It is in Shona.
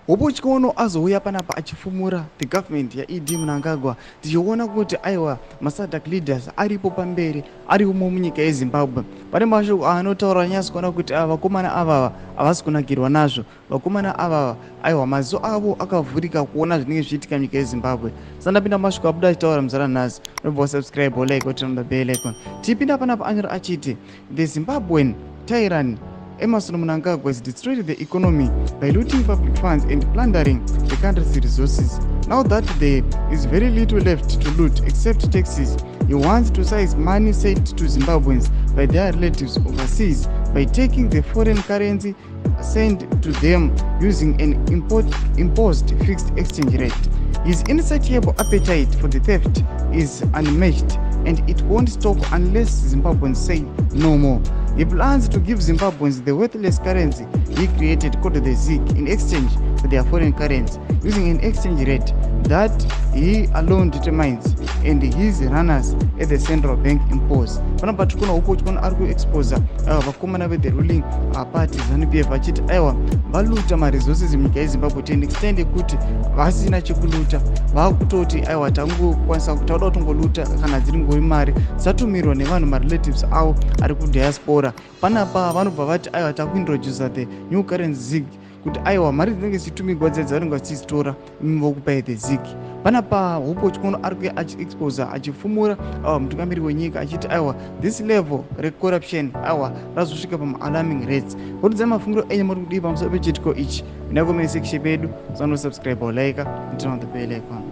Hopo chikono azouya panapa achifumura the government yaED Mnangagwa tichiona kuti aiwa maSADC leaders aripo pamberi ari umo munyika yeZimbabwe. Pane mashoko anotaura nyasi kuona kuti vakomana ava havasi kunakirwa nazvo. Vakomana ava aiwa maziso avo akavhurika kuona zvinenge zvichiitika munyika yeZimbabwe. Sandapinda mashoko abuda achitaura muzara nhasi. Nobva subscribe like kuti on the bell icon. Tipinda panapa anyora achiti the Zimbabwean tyrant Emmerson Mnangagwa has destroyed the economy by looting public funds and plundering the country's resources. Now that there is very little left to loot except taxes, he wants to seize money sent to Zimbabweans by their relatives overseas by taking the foreign currency sent to them using an imposed fixed exchange rate. His insatiable appetite for the theft is unmatched, and it won't stop unless Zimbabweans say no more. He plans to give Zimbabweans the worthless currency he created called the ZVAITWA in exchange for their foreign currency using an exchange rate that he alone determines and his runners at the central bank impose. Panapa tikona huko tikona ari kuexposa vakomana ve the ruling party ZANU-PF vachiti aiwa valuta maresources munyika yeZimbabwe to an extent yekuti vasina chekuluta vakutoti aiwa tangokwanisa tauda kutongoluta kana dziri ngori mari dzatumirwa nevanhu marelatives avo ari kudiaspora. Panapa vanobva vati aiwa takuintroduce the new currency ZVAITWA kuti aiwa mari dzinenge dzichitumirwa dzavanenge vachidzitora vokupai the ZVAITWA. Panapa hupo chikono ari kuya achiexposa achifumura mutungamiri wenyika achiti aiwa this level recorruption aiwa razosvika pama-alarming rates. Kutidzai mafungiro enyu muri kudii pamusoro pechitiko ichi. Mina komene section pedu, subscribe or like, turn on the bell icon.